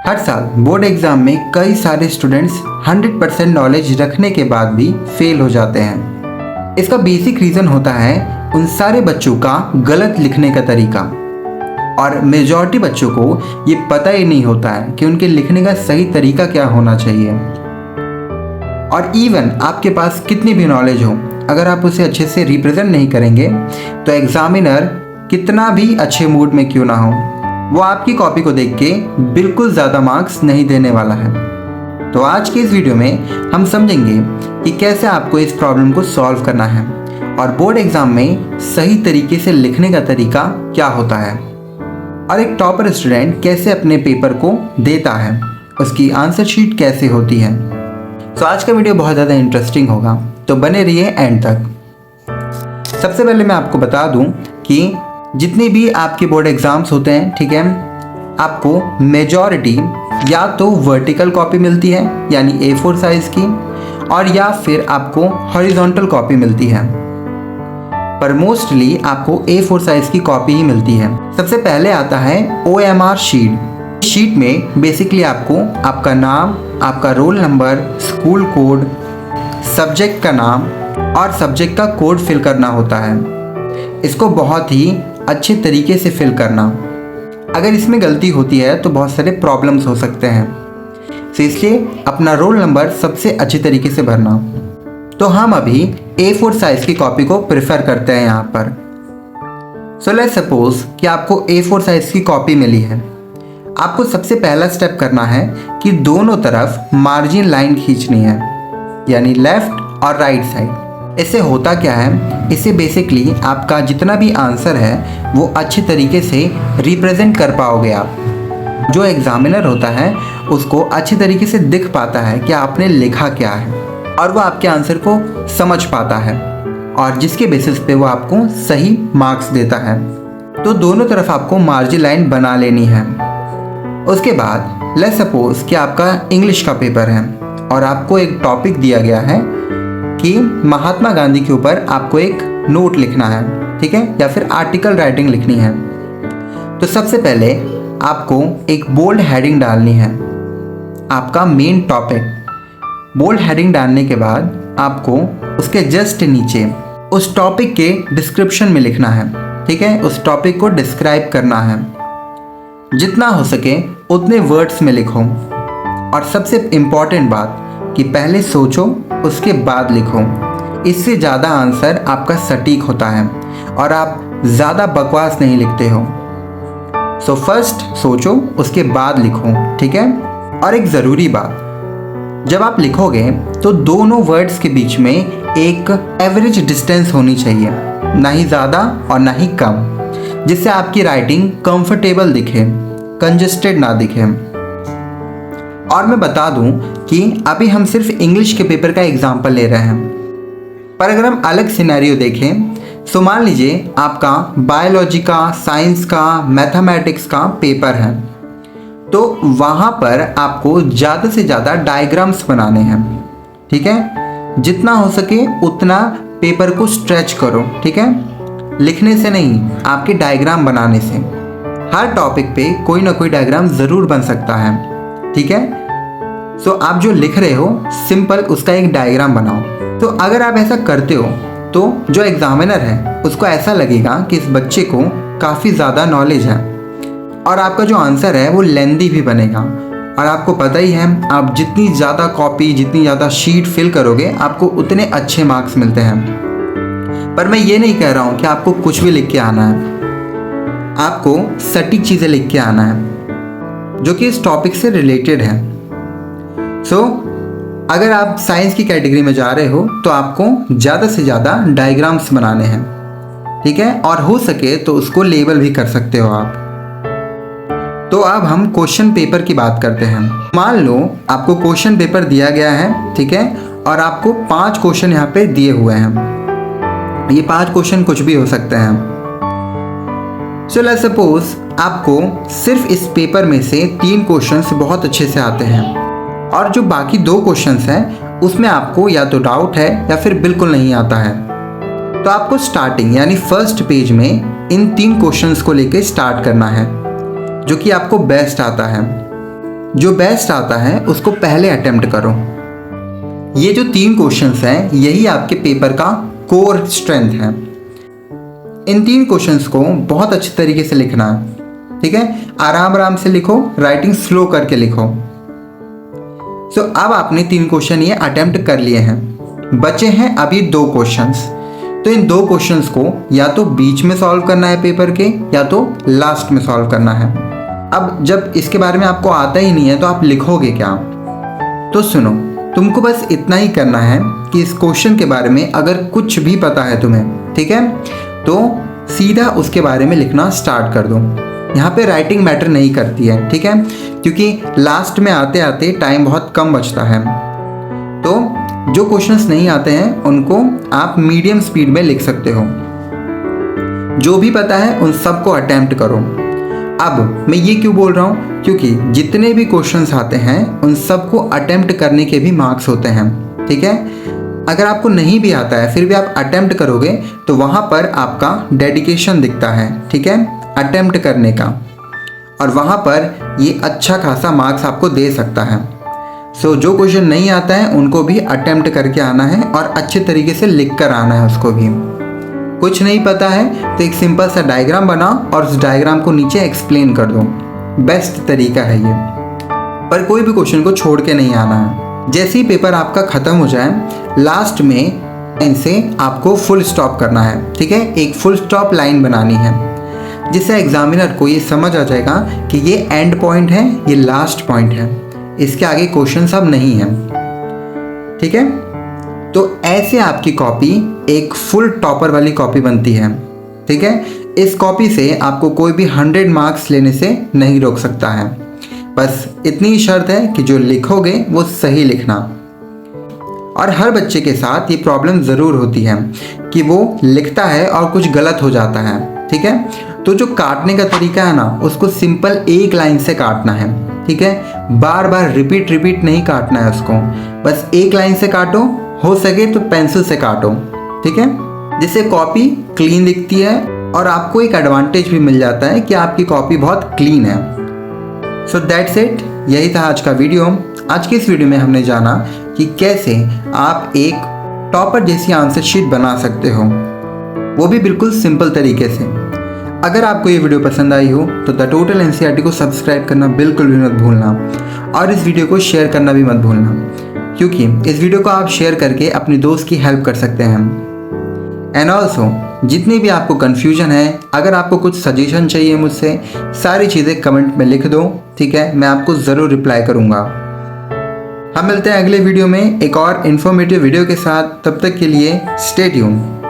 हर साल board exam में कई सारे स्टूडेंट्स 100% नॉलेज रखने के बाद भी फेल हो जाते हैं। इसका बेसिक रीज़न होता है उन सारे बच्चों का गलत लिखने का तरीका, और मेजॉरिटी बच्चों को ये पता ही नहीं होता है कि उनके लिखने का सही तरीका क्या होना चाहिए। और इवन आपके पास कितनी भी नॉलेज हो, अगर आप उसे अच्छे से रिप्रेजेंट नहीं करेंगे तो एग्जामिनर कितना भी अच्छे मूड में क्यों ना हो, वो आपकी कॉपी को देख के बिल्कुल ज़्यादा मार्क्स नहीं देने वाला है। तो आज के इस वीडियो में हम समझेंगे कि कैसे आपको इस प्रॉब्लम को सॉल्व करना है और बोर्ड एग्जाम में सही तरीके से लिखने का तरीका क्या होता है, और एक टॉपर स्टूडेंट कैसे अपने पेपर को देता है, उसकी आंसर शीट कैसे होती है। तो आज का वीडियो बहुत ज़्यादा इंटरेस्टिंग होगा, तो बने रहिए एंड तक। सबसे पहले मैं आपको बता दूं कि जितने भी आपके बोर्ड एग्ज़ाम्स होते हैं, ठीक है, आपको मेजॉरिटी या तो वर्टिकल कॉपी मिलती है यानी A4 साइज़ की, और या फिर आपको हॉरिजॉन्टल कॉपी मिलती है, पर मोस्टली आपको A4 साइज़ की कॉपी ही मिलती है। सबसे पहले आता है OMR शीट। शीट में बेसिकली आपको आपका नाम, आपका roll number, school code, subject का नाम और सब्जेक्ट का कोड फिल करना होता है। इसको बहुत ही अच्छे तरीके से फिल करना, अगर इसमें गलती होती है तो बहुत सारे प्रॉब्लम्स हो सकते हैं, तो इसलिए अपना रोल नंबर सबसे अच्छे तरीके से भरना। तो हम अभी A4 साइज़ की कॉपी को प्रेफर करते हैं यहाँ पर। सो लेट्स सपोज कि आपको A4 साइज़ की कॉपी मिली है। आपको सबसे पहला स्टेप करना है कि दोनों तरफ मार्जिन लाइन खींचनी है, यानी लेफ्ट और राइट साइड। इससे होता क्या है, इससे बेसिकली आपका जितना भी आंसर है वो अच्छे तरीके से रिप्रेजेंट कर पाओगे आप। जो एग्जामिनर होता है उसको अच्छे तरीके से दिख पाता है कि आपने लिखा क्या है, और वो आपके आंसर को समझ पाता है, और जिसके बेसिस पे वो आपको सही मार्क्स देता है। तो दोनों तरफ आपको मार्जिन लाइन बना लेनी है। उसके बाद लेट्स सपोज कि आपका इंग्लिश का पेपर है और आपको एक टॉपिक दिया गया है कि महात्मा गांधी के ऊपर आपको एक नोट लिखना है, ठीक है, या फिर आर्टिकल राइटिंग लिखनी है। तो सबसे पहले आपको एक बोल्ड हेडिंग डालनी है, आपका मेन टॉपिक। बोल्ड हेडिंग डालने के बाद आपको उसके जस्ट नीचे उस टॉपिक के डिस्क्रिप्शन में लिखना है, ठीक है, उस टॉपिक को डिस्क्राइब करना है। जितना हो सके उतने वर्ड्स में लिखो, और सबसे इम्पॉर्टेंट बात कि पहले सोचो उसके बाद लिखो। इससे ज़्यादा आंसर आपका सटीक होता है और आप ज़्यादा बकवास नहीं लिखते हो। सो फर्स्ट सोचो, उसके बाद लिखो, ठीक है। और एक ज़रूरी बात, जब आप लिखोगे तो दोनों वर्ड्स के बीच में एक एवरेज डिस्टेंस होनी चाहिए, ना ही ज़्यादा और ना ही कम, जिससे आपकी राइटिंग कंफर्टेबल दिखे, कंजस्टेड ना दिखे। और मैं बता दूं कि अभी हम सिर्फ इंग्लिश के पेपर का एग्जाम्पल ले रहे हैं, पर अगर हम अलग सिनेरियो देखें तो मान लीजिए आपका बायोलॉजी का, साइंस का, मैथमेटिक्स का पेपर है, तो वहाँ पर आपको ज़्यादा से ज़्यादा डायग्राम्स बनाने हैं, ठीक है। जितना हो सके उतना पेपर को स्ट्रेच करो, ठीक है, लिखने से नहीं, आपके डायग्राम बनाने से। हर टॉपिक पे कोई ना कोई डायग्राम ज़रूर बन सकता है, ठीक है। सो आप जो लिख रहे हो सिंपल उसका एक डायग्राम बनाओ। तो अगर आप ऐसा करते हो तो जो एग्जामिनर है उसको ऐसा लगेगा कि इस बच्चे को काफ़ी ज़्यादा नॉलेज है, और आपका जो आंसर है वो लेंदी भी बनेगा। और आपको पता ही है, आप जितनी ज़्यादा कॉपी, जितनी ज़्यादा शीट फिल करोगे आपको उतने अच्छे मार्क्स मिलते हैं। पर मैं ये नहीं कह रहा हूँ कि आपको कुछ भी लिख के आना है, आपको सटीक चीज़ें लिख के आना है जो कि इस टॉपिक से रिलेटेड है। सो अगर आप साइंस की कैटेगरी में जा रहे हो तो आपको ज़्यादा से ज़्यादा डायग्राम्स बनाने हैं, ठीक है, और हो सके तो उसको लेबल भी कर सकते हो आप। तो अब हम क्वेश्चन पेपर की बात करते हैं। मान लो आपको क्वेश्चन पेपर दिया गया है, ठीक है, और आपको 5 क्वेश्चन यहाँ पे दिए हुए हैं। ये 5 क्वेश्चन कुछ भी हो सकते हैं। सो लेट्स सपोज आपको सिर्फ इस पेपर में से 3 क्वेश्चंस बहुत अच्छे से आते हैं, और जो बाकी 2 क्वेश्चंस हैं उसमें आपको या तो डाउट है या फिर बिल्कुल नहीं आता है। तो आपको स्टार्टिंग यानी फर्स्ट पेज में इन 3 क्वेश्चंस को लेकर स्टार्ट करना है जो कि आपको बेस्ट आता है। जो बेस्ट आता है उसको पहले अटेम्प्ट करो। ये जो 3 क्वेश्चंस हैं यही आपके पेपर का कोर स्ट्रेंथ है। इन 3 क्वेश्चंस को बहुत अच्छे तरीके से लिखना है, ठीक है। आराम आराम से लिखो, राइटिंग स्लो करके लिखो। सो अब आपने 3 क्वेश्चन ये अटेम्प्ट कर लिए हैं, बचे हैं अभी 2 क्वेश्चंस। तो इन 2 क्वेश्चंस को या तो बीच में सॉल्व करना है पेपर के, या तो लास्ट में सॉल्व करना है। अब जब इसके बारे में आपको आता ही नहीं है तो आप लिखोगे क्या? तो सुनो, तुमको बस इतना ही करना है कि इस क्वेश्चन के बारे में अगर कुछ भी पता है तुम्हें, ठीक है, तो सीधा उसके बारे में लिखना स्टार्ट कर दो। यहाँ पे राइटिंग मैटर नहीं करती है, ठीक है, क्योंकि लास्ट में आते आते टाइम बहुत कम बचता है। तो जो क्वेश्चंस नहीं आते हैं उनको आप मीडियम स्पीड में लिख सकते हो। जो भी पता है उन सबको अटेम्प्ट करो। अब मैं ये क्यों बोल रहा हूँ, क्योंकि जितने भी क्वेश्चंस आते हैं उन सबको अटेम्प्ट करने के भी मार्क्स होते हैं, ठीक है। अगर आपको नहीं भी आता है फिर भी आप अटेम्प्ट करोगे तो वहाँ पर आपका डेडिकेशन दिखता है, ठीक है, अटेम्प्ट करने का, और वहाँ पर ये अच्छा खासा मार्क्स आपको दे सकता है। सो जो क्वेश्चन नहीं आता है उनको भी अटेम्प्ट करके आना है और अच्छे तरीके से लिख कर आना है उसको भी। कुछ नहीं पता है तो एक सिंपल सा डायग्राम बनाओ और उस डायग्राम को नीचे एक्सप्लेन कर दो, बेस्ट तरीका है ये। पर कोई भी क्वेश्चन को छोड़ के नहीं आना है। जैसे ही पेपर आपका ख़त्म हो जाए, लास्ट में इनसे आपको फुल स्टॉप करना है, ठीक है, एक फुल स्टॉप लाइन बनानी है, जिससे एग्जामिनर को ये समझ आ जाएगा कि ये एंड पॉइंट है, ये लास्ट पॉइंट है, इसके आगे क्वेश्चन सब नहीं है, ठीक है। तो ऐसे आपकी कॉपी एक फुल टॉपर वाली कॉपी बनती है, ठीक है। इस कॉपी से आपको कोई भी 100 मार्क्स लेने से नहीं रोक सकता है। बस इतनी ही शर्त है कि जो लिखोगे वो सही लिखना। और हर बच्चे के साथ ये प्रॉब्लम ज़रूर होती है कि वो लिखता है और कुछ गलत हो जाता है, ठीक है। तो जो काटने का तरीका है ना, उसको सिंपल एक लाइन से काटना है, ठीक है। बार बार रिपीट नहीं काटना है उसको, बस एक लाइन से काटो, हो सके तो पेंसिल से काटो, ठीक है, जिससे कॉपी क्लीन दिखती है और आपको एक एडवांटेज भी मिल जाता है कि आपकी कॉपी बहुत क्लीन है। सो दैट्स इट, यही था आज का वीडियो। आज की इस वीडियो में हमने जाना कि कैसे आप एक टॉपर जैसी आंसर शीट बना सकते हो, वो भी बिल्कुल सिंपल तरीके से। अगर आपको ये वीडियो पसंद आई हो तो द टोटल एनसीईआरटी को सब्सक्राइब करना बिल्कुल भी मत भूलना, और इस वीडियो को शेयर करना भी मत भूलना, क्योंकि इस वीडियो को आप शेयर करके अपने दोस्त की हेल्प कर सकते हैं। एंड ऑल्सो जितनी भी आपको कन्फ्यूजन है, अगर आपको कुछ सजेशन चाहिए मुझसे, सारी चीज़ें कमेंट में लिख दो, ठीक है, मैं आपको ज़रूर रिप्लाई करूँगा। हम मिलते हैं अगले वीडियो में एक और इन्फॉर्मेटिव वीडियो के साथ। तब तक के लिए स्टे ट्यून्ड।